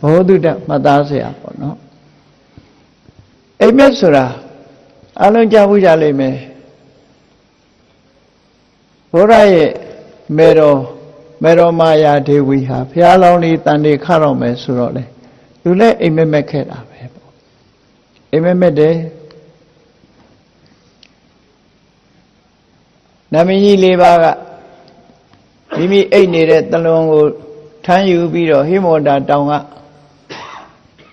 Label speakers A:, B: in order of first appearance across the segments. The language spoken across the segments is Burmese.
A: ဘောဓုတမှတ်သားစရာပေါ့နော်အိမ်မက်ဆိုတာအလုံးကြားဘူးကြလိမ့်မယ်ဘုရားရဲ့မေတော်မာယာဒေဝီဟာဘုရားလောင်းလေးတန်တွေခတော့မယ်ဆိုတော့လေသူလည်းအိမ်မက်မက်ခဲ့တာပဲပေါ့အိမ်မက်မက်တယ်နမင်းကြီး၄ပါးကမိမိအိတ်နေတဲ့တလွန်ကိုထမ်းယူပြီးတော့ဟိမောတာတောင်က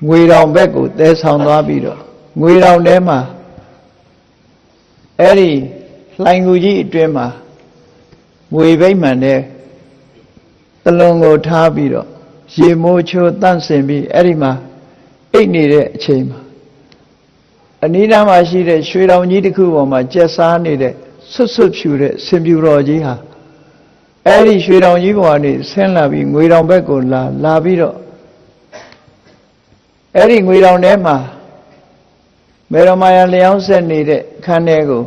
A: ငွေတောင်ဘက်ကိုသဲဆောင်သွားပြီးတော့ငွေတောင်ထဲမှာအဲ့ဒီလှိုင်ကူကြီးအတွင်းမှာငွေဗိမ္မာန်တဲ့တလွန်ကိုထားပြီးတော့ရေမိုးချိုးတန့်စင်ပြီးအဲ့ဒီမှာအိတ်နေတဲ့အချိန်မှာအနီးနားမှာရှိတဲ့ရွှေတောင်ကြီးတစ်ခုပေါ်မှာကျက်စားနေတဲ့ဆွတ်ဆွတ်ဖြူတဲ့စင်ပြူတော်ကြီးဟာအဲ့ဒီရွှေတောင်ကြီးပေါ်ကနေဆင်းလာပြီးငွေတောင်ဘက်ကိုလာပြီးတော့အဲ့ဒီငွေတောင်ထဲမှာမေရမာယာလျောင်းဆက်နေတဲ့ခန်းထဲကို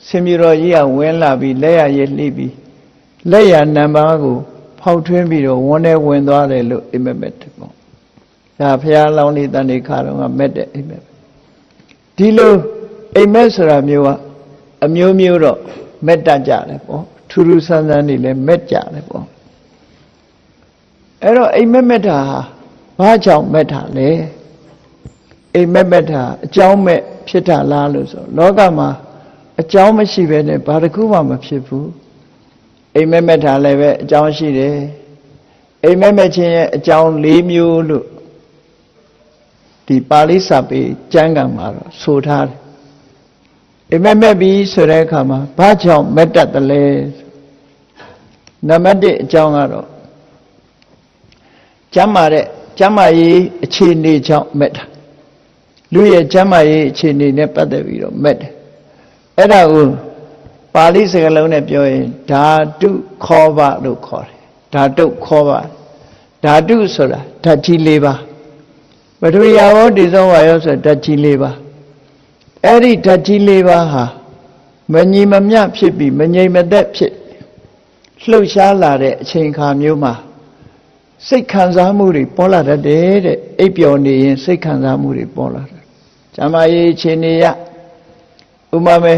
A: စင်ပြူတော်ကြီးကဝင်လာပြီးလက်ရရဲ့လှိပြီးလက်ရနံပါတ်ကိုဖောက်ထွင်းပြီးတော့ဝန်းထဲဝင်သွားတယ်လို့အိမ်မက်တယ်ပေါ့ဒါဘုရားလောင်းလေးတန်နေခါတော့ကမက်တဲ့အိမ်မက်ဒီလိုအိမ်မက်ဆိုတာမျိုးကအမျိုးမျိုးတော့မက်တတ်ကြတယ်ပေါ့ထူးထူးဆန်းဆန်းနေလဲမက်ကြတယ်ပေါ့အဲ့တော့အိမ်မက်တာဟာဘာကြောင့်မက်တာလဲအိမ်မက်တာအကြောင်းမဲ့ဖြစ်တာလားလို့ဆိုလောကမှာအကြောင်းမရှိဘဲနဲ့ဘာတစ်ခုမှမဖြစ်ဘူးအိမ်မက်တာလည်းပဲအကြောင်းရှိတယ်အိမ်မက်ခြင်းရဲ့အကြောင်း၄မျိုးလို့ဒီပါဠိစာပေကျမ်းဂန်မှာတော့ဆိုထားတယ်အိမ်မက်ပြီးဆိုတဲ့အခါမှာဘာကြောင့်မက်တတ်တယ်လဲနံပါတ်1အကြောင်းကတော့ကျမ်းမာရေးအခြေအနေကြောင့်မက်တာလူရဲ့ကျမ်းမာရေးအခြေအနေနဲ့ပတ်သက်ပြီးတော့မက်တယ်အဲ့ဒါကိုပါဠိစကားလုံးနဲ့ပြောရင်ဓာတုခောဘလို့ခေါ်တယ်ဓာတုခောဘဓာတုဆိုတာဓာတ်ကြီး၄ပါးပထဝီယာဝတိသောဝါယောဆိုဓာတ်ကြီး၄ပါးအဲ့ဒီဓာတ်ကြီး၄ပါးဟာမညီမမျှဖြစ်ပြီးမငြိမ်မသက်ဖြစ်လှုပ်ရှားလာတဲ့အချိန်ခါမျိုးမှာစိတ်ခံစားမှုတွေပေါ်လာတတ်တယ်တဲ့အိပ်ပျော်နေရင်စိတ်ခံစားမှုတွေပေါ်လာတယ်ဇာမရေးအခြေအနေရဥမာပဲ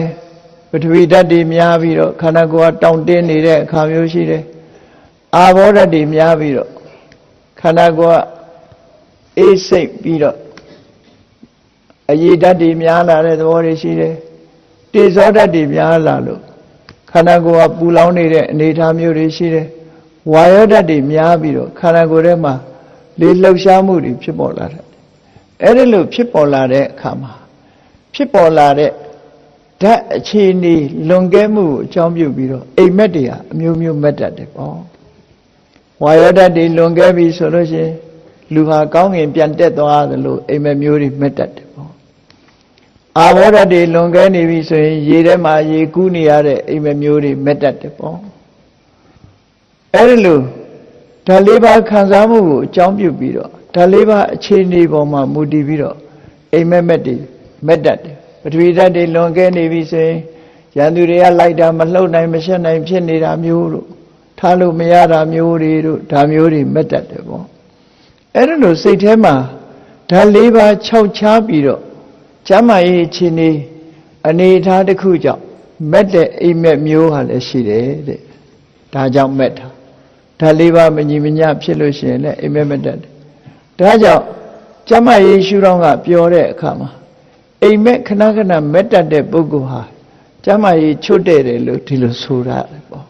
A: ပထဝီဓာတ်တွေများပြီးတော့ခန္ဓာကိုယ်ကတောင့်တင်းနေတဲ့အခါမျိုးရှိတယ်အာဘောဓာတ်တွေများပြီးတော့ခန္ဓာကိုယ်ကအေးစိတ်ပြီးတော့အရေဓာတ်တွေများလာတဲ့သဘောတွေရှိတယ်တေဇောဓာတ်တွေများလာလို့ခန္ဓာကိုယ်ကပူလောင်နေတဲ့အနေအထားမျိုးတွေရှိတယ်ဝါယောဓာတ်တွေများပြီးတော့ခန္ဓာကိုယ်ထဲမှာလေလှုပ်ရှားမှုတွေဖြစ်ပေါ်လာတယ်အဲ့ဒီလိုဖြစ်ပေါ်လာတဲ့အခါမှာဖြစ်ပေါ်လာတဲ့ဓာတ်အခြေအနေလွန်ကဲမှုကိုအကြောင်းပြုပြီးတော့အိမ်မက်တွေဟာအမျိုးမျိုးမက်တတ်တယ်ပေါ့ဝါယောဓာတ်တွေလွန်ကဲပြီဆိုလို့ရှိရင်လူဟာကောင်းငင်ပြန်တက်သွားသလိုအိမ်မက်မျိုးတွေမက်တတ်တယ်ပေါ့အာဘောဓာတ်တွေလွန်ကဲနေပြီဆိုရင်ရေထဲမှာရေကူးနေရတဲ့အိမ်မက်မျိုးတွေမက်တတ်တယ်ပေါ့အဲ့ဒီလိုဓာတ်၄ပါးခံစားမှုကိုအကြောင်းပြုပြီးတော့ဓာတ်၄ပါးအခြေအနေပေါ်မှာမူတည်ပြီးတော့အိမ်မက်တွေမက်တတ်တယ်ပထဝီဓာတ်တွေလွန်ကဲနေပြီဆိုရင်ရန်သူတွေကလိုက်တာမလှုပ်နိုင်မရှက်နိုင်ဖြစ်နေတာမျိုးတို့ထားလို့မရတာမျိုးတွေတို့ဒါမျိုးတွေမက်တတ်တယ်ပေါ့အဲ့ဒါလို့စိတ်ထဲမှာဓာတ်၄ပါးခြောက်ခြားပြီးတော့ကျမ်းမာရေးအခြေအနေအထားတစ်ခုကြောင့်မက်တဲ့အိမ်မက်မျိုးဟာလည်းရှိတယ်တဲ့ဒါကြောင့်မက်တာဓာတ်၄ပါးမညီမညဖြစ်လို့ရှိရင်လည်းအိမ်မက်မက်တတ်တယ်ဒါကြောင့်ကျမ်းမာရေးရှုထောင့်ကပြောတဲ့အခါမှာအိမ်မက်ခဏခဏမက်တတ်တဲ့ပုဂ္ဂိုလ်ဟာကျမ်းမာရေးချွတ်တဲ့တယ်လို့ဒီလိုဆိုရတယ်ပေါ့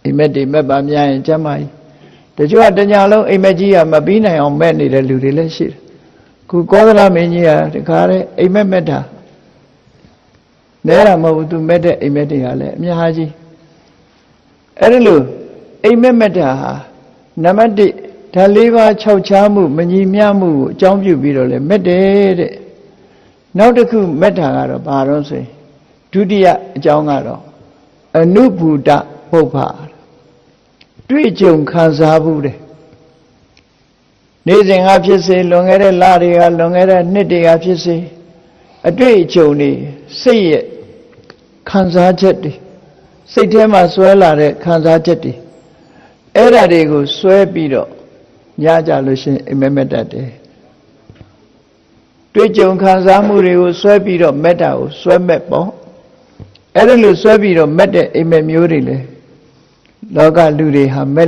A: အိမ်မက်တွေမက်ပါများရင်ကျမ်းမာရေးတချို့ကတညာလုံးအိမ်မက်ကြီးကမပြီးနိုင်အောင်မက်နေတဲ့လူတွေလည်းရှိတယ်ခုကောသလမင်းကြီးကတခါတည်းအိမ်မက်မက်တာနဲတာမဟုတ်ဘူးသူမက်တဲ့အိမ်မက်တွေကလည်းအများကြီးအဲ့ဒါလို့အိမ်မက်မက်တာဟာနံပါတ်1ဓာတ်၄ပါးခြောက်ခြားမှုမညီမျှမှုကိုအကြောင်းပြုပြီးတော့လည်းမက်တယ်တဲ့နောက်တစ်ခုမက်တာကတော့ဘာလို့ဆိုရင်ဒုတိယအကြောင်းကတော့အနုဘူတပုပ္ပတွေ့ကြုံခံစားမှုတဲ့နေ့စဉ်ကဖြစ်စေလွန်ခဲ့တဲ့လတွေကလွန်ခဲ့တဲ့နှစ်တွေကဖြစ်စေအတွေ့အကြုံတွေစိတ်ရဲ့ခံစားချက်တွေစိတ်ထဲမှာဆွဲလာတဲ့ခံစားချက်တွေအဲ့ဓာတွေကိုဆွဲပြီးတော့ ညကြလို့ရှိရင်အိမ်မက်မက်တတ်တယ်တွေ့ကြုံခံစားမှုတွေကိုဆွဲပြီးတော့မက်တာကိုဆွဲမက်ပေါ့အဲ့ဒါလို့ဆွဲပြီးတော့မက်တဲ့အိမ်မက်မျိုးတွေလေလောကလူတွေဟာမက်